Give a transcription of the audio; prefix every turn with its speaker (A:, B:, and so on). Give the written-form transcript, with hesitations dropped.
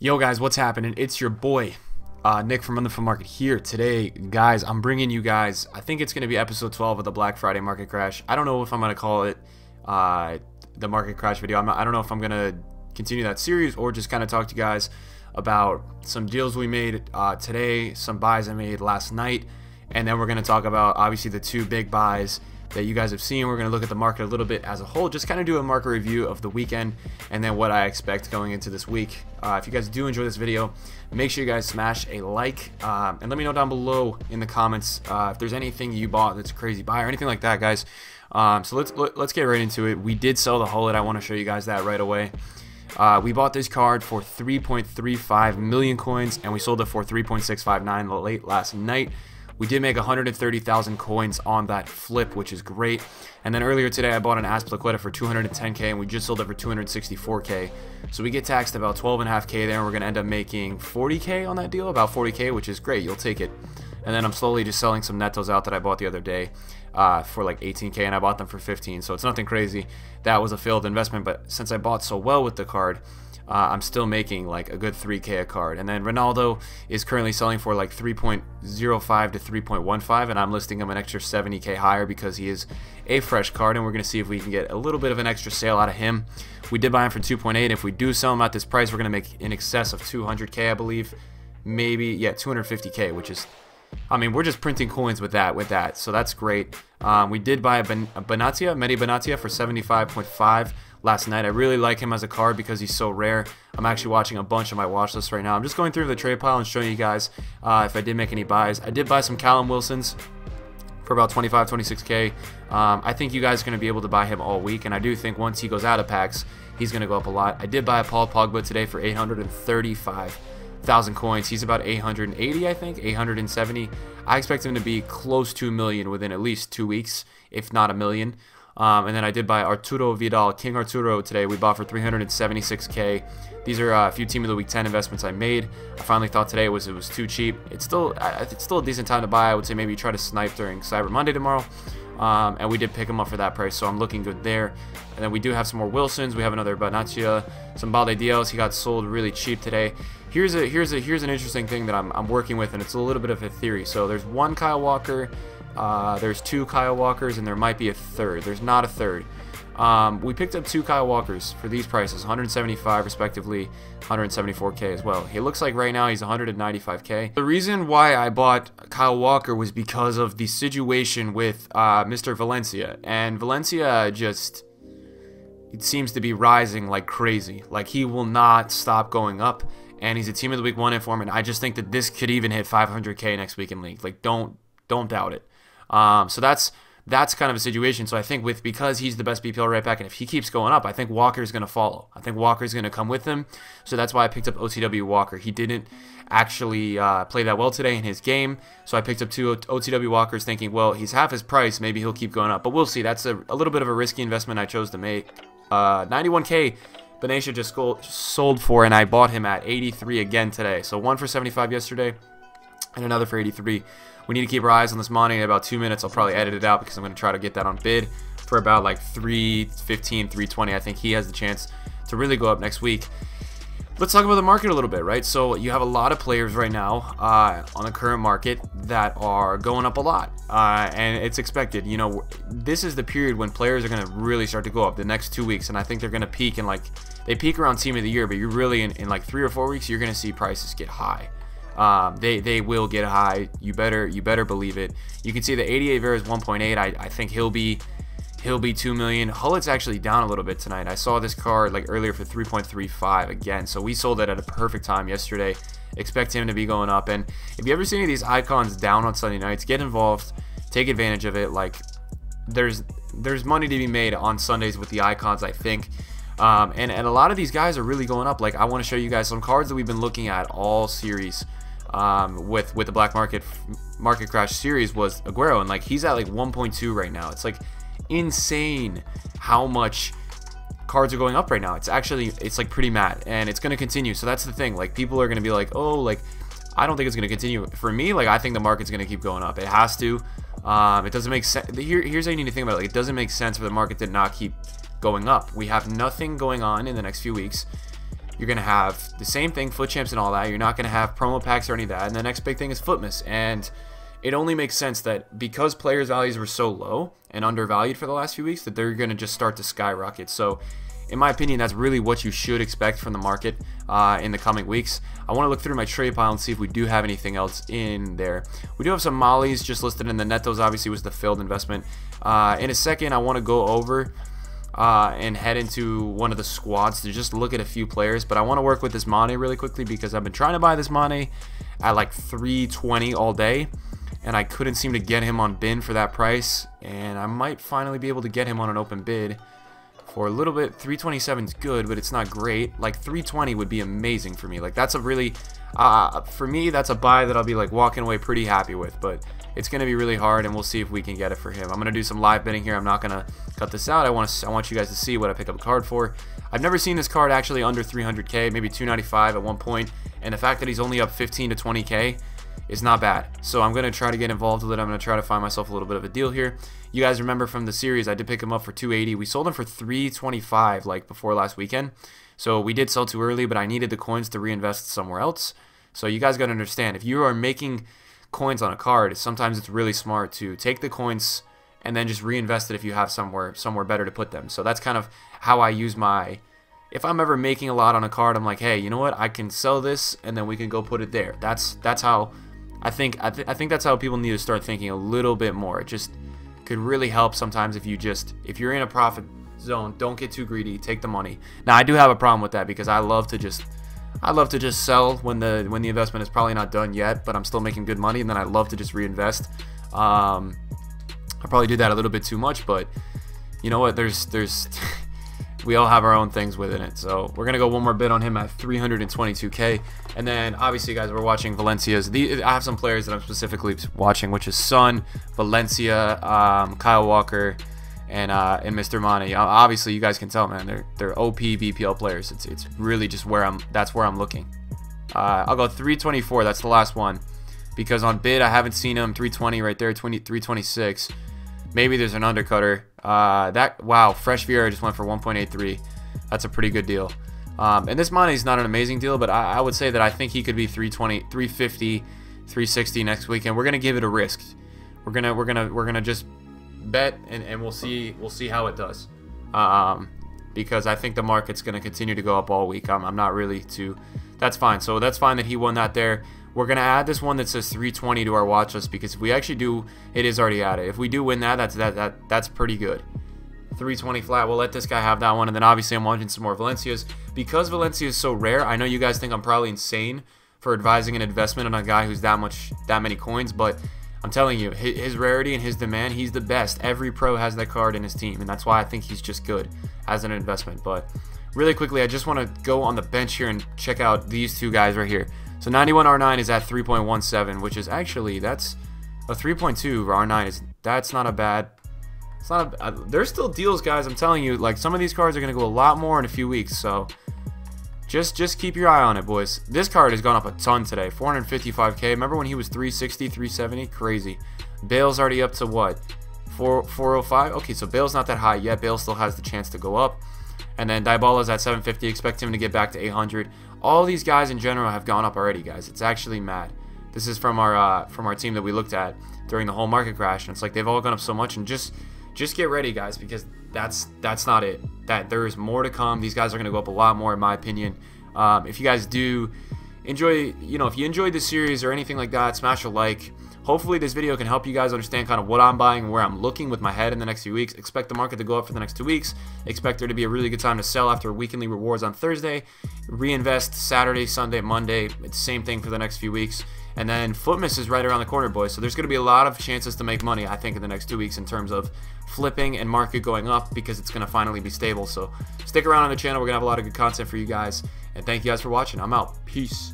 A: Yo guys, what's happening? It's your boy Nick from Run the Market here. Today, guys, I'm bringing you guys, I think it's going to be episode 12 of the Black Friday market crash. I don't know if I'm going to call it the market crash video. I don't know if I'm going to continue that series or just kind of talk to you guys about some deals we made today, some buys I made last night, and then we're going to talk about obviously the two big buys that you guys have seen. We're going to look at the market a little bit as a whole, just kind of do a market review of the weekend and then what I expect going into this week. If you guys do enjoy this video, make sure you guys smash a like and let me know down below in the comments if there's anything you bought that's a crazy buy or anything like that, guys. So let's get right into it. We did sell the Hullet. I want to show you guys that right away. We bought this card for 3.35 million coins and we sold it for 3.659 late last night. We did make 130,000 coins on that flip, which is great. And then earlier today, I bought an Aspliqueta for 210k, and we just sold it for 264k. So we get taxed about 12.5k there, and we're going to end up making 40k on that deal, about 40k, which is great. You'll take it. And then I'm slowly just selling some Netos out that I bought the other day for like 18k, and I bought them for 15. So it's nothing crazy. That was a failed investment, but since I bought so well with the card, I'm still making like a good 3k a card. And then Ronaldo is currently selling for like 3.05 to 3.15, and I'm listing him an extra 70k higher because he is a fresh card, and we're going to see if we can get a little bit of an extra sale out of him. We did buy him for 2.8. If we do sell him at this price, we're going to make in excess of 200k, I believe. Maybe, yeah, 250k, which is, I mean, we're just printing coins with that, so that's great. We did buy a Medi Benatia for 75.5 last night. I really like him as a card because he's so rare. I'm actually watching a bunch of my watch list right now. I'm just going through the trade pile and showing you guys if I did make any buys. I did buy some Callum Wilsons for about 25, 26k. I think you guys are going to be able to buy him all week, and I do think once he goes out of packs, he's going to go up a lot. I did buy a Paul Pogba today for 835,000 coins. He's about 880, I think, 870. I expect him to be close to a million within at least 2 weeks, if not a million. And then I did buy Arturo Vidal, King Arturo today. We bought for 376k. These are a few Team of the Week 10 investments I made. I finally thought today it was too cheap. It's still a decent time to buy. I would say maybe try to snipe during Cyber Monday tomorrow. And we did pick them up for that price, so I'm looking good there. And then we do have some more Wilsons. We have another Benatia, some Balde Dios. He got sold really cheap today. Here's an interesting thing that I'm working with, and it's a little bit of a theory. So there's one Kyle Walker. There's two Kyle Walkers, and there might be a third. There's not a third. We picked up two Kyle Walkers for these prices, 175 respectively, 174k as well. It looks like right now he's 195k. The reason why I bought Kyle Walker was because of the situation with Mr. Valencia, and Valencia just, it seems to be rising like crazy. Like, he will not stop going up, and he's a Team of the Week 1 inform, and I just think that this could even hit 500k next week in League. Like, don't doubt it. So that's kind of a situation. So I think because he's the best BPL right back, and if he keeps going up, I think Walker's going to follow. I think Walker's going to come with him. So that's why I picked up OTW Walker. He didn't actually play that well today in his game, so I picked up two OTW Walkers thinking, well, he's half his price, maybe he'll keep going up. But we'll see. That's a little bit of a risky investment I chose to make. 91k Benatia just sold for, and I bought him at 83 again today. So one for 75 yesterday and another for 83. We need to keep our eyes on this money. In about 2 minutes, I'll probably edit it out because I'm going to try to get that on bid for about like 315, 320. I think he has the chance to really go up next week. Let's talk about the market a little bit, right? So you have a lot of players right now on the current market that are going up a lot, and it's expected. You know, this is the period when players are going to really start to go up the next 2 weeks, and I think they're going to peak in like, they peak around Team of the Year, but you're really in like 3 or 4 weeks, you're going to see prices get high. They will get high. You better believe it. You can see the 88 Vera is 1.8. I think he'll be 2 million. Hullet's actually down a little bit tonight. I saw this card like earlier for 3.35 again. So we sold it at a perfect time yesterday. Expect him to be going up. And if you ever see any of these icons down on Sunday nights, get involved. Take advantage of it. Like, there's money to be made on Sundays with the icons, I think. And a lot of these guys are really going up. Like, I want to show you guys some cards that we've been looking at all series. With the black market crash series was Aguero, and like he's at like 1.2 right now. It's like insane how much cards are going up right now. It's like pretty mad, and it's going to continue. So that's the thing. Like, people are going to be like, oh, like, I don't think it's going to continue. For me, like, I think the market's going to keep going up. It has to. It doesn't make sense. Here's how you need to think about it. Like, it doesn't make sense for the market to not keep going up. We have nothing going on in the next few weeks. You're going to have the same thing, foot champs and all that. You're not going to have promo packs or any of that. And the next big thing is Footmas. And it only makes sense that because players' values were so low and undervalued for the last few weeks, that they're going to just start to skyrocket. So in my opinion, that's really what you should expect from the market in the coming weeks. I want to look through my trade pile and see if we do have anything else in there. We do have some mollies just listed in the Netos. Obviously was the failed investment. In a second, I want to go over and head into one of the squads to just look at a few players. But I want to work with this Mane really quickly because I've been trying to buy this Mane at like 320 all day, and I couldn't seem to get him on bin for that price. And I might finally be able to get him on an open bid for a little bit. 327 is good, but it's not great. Like 320 would be amazing for me. Like that's a really, for me, that's a buy that I'll be like walking away pretty happy with. But it's going to be really hard, and we'll see if we can get it for him. I'm going to do some live bidding here. I'm not going to cut this out. I want you guys to see what I pick up a card for. I've never seen this card actually under 300k, maybe 295 at one point, and the fact that he's only up 15 to 20k is not bad. So I'm going to try to get involved with it. I'm going to try to find myself a little bit of a deal here. You guys remember from the series, I did pick him up for 280. We sold him for 325 like before last weekend. So we did sell too early, but I needed the coins to reinvest somewhere else. So you guys got to understand, if you are making coins on a card, sometimes it's really smart to take the coins and then just reinvest it if you have somewhere better to put them. So that's kind of how I use my, if I'm ever making a lot on a card, I'm like, hey, you know what, I can sell this and then we can go put it there. That's how I think that's how people need to start thinking a little bit more. It just could really help sometimes if you're in a profit zone, don't get too greedy, take the money. Now I do have a problem with that because I love to just sell when the investment is probably not done yet, but I'm still making good money, and then I love to just reinvest. I probably do that a little bit too much, but you know what? There's we all have our own things within it. So we're gonna go one more bid on him at 322k, and then obviously, guys, we're watching Valencia's. I have some players that I'm specifically watching, which is Son, Valencia, Kyle Walker, and Mr. Mane. Obviously, you guys can tell, man, they're OP BPL players. It's really just that's where I'm looking. I'll go 324. That's the last one, because on bid I haven't seen him. 320 right there. 326. Maybe there's an undercutter. Wow, Fresh Vieira just went for 1.83. That's a pretty good deal. And this Mane is not an amazing deal, but I would say that I think he could be 320, 350, 360 next weekend. We're gonna give it a risk. We're gonna just bet and we'll see how it does, because I think the market's going to continue to go up all week. I'm not really too, that's fine. So that's fine that he won that there. We're going to add this one that says 320 to our watch list, because if we actually do, it is already added. If we do win that, that's pretty good. 320 flat. We'll let this guy have that one, and then obviously I'm watching some more Valencias. Because Valencia is so rare, I know you guys think I'm probably insane for advising an investment on a guy who's that many coins, but I'm telling you, his rarity and his demand, he's the best. Every pro has that card in his team, and that's why I think he's just good as an investment. But really quickly, I just want to go on the bench here and check out these two guys right here. So 91 R9 is at 3.17, which is actually, that's a 3.2 R9. That's not a bad. It's not a. There's still deals, guys. I'm telling you, like some of these cards are going to go a lot more in a few weeks. So just keep your eye on it, boys. This card has gone up a ton today. 455k. Remember when he was 360, 370? Crazy. Bale's already up to what? 405? Okay, so Bale's not that high yet. Bale still has the chance to go up. And then Dybala's at 750. Expect him to get back to 800. All these guys in general have gone up already, guys. It's actually mad. This is from our team that we looked at during the whole market crash, and it's like they've all gone up so much. And just get ready, guys, because that's not it. That there is more to come. These guys are going to go up a lot more, in my opinion. If you guys do enjoy, if you enjoyed this series or anything like that, smash a like. Hopefully this video can help you guys understand kind of what I'm buying and where I'm looking with my head in the next few weeks. Expect the market to go up for the next 2 weeks. Expect there to be a really good time to sell after weekly rewards on Thursday. Reinvest Saturday, Sunday, Monday. It's the same thing for the next few weeks. And then Footmas is right around the corner, boys. So there's going to be a lot of chances to make money, I think, in the next 2 weeks in terms of flipping and market going up, because it's going to finally be stable. So stick around on the channel. We're going to have a lot of good content for you guys. And thank you guys for watching. I'm out. Peace.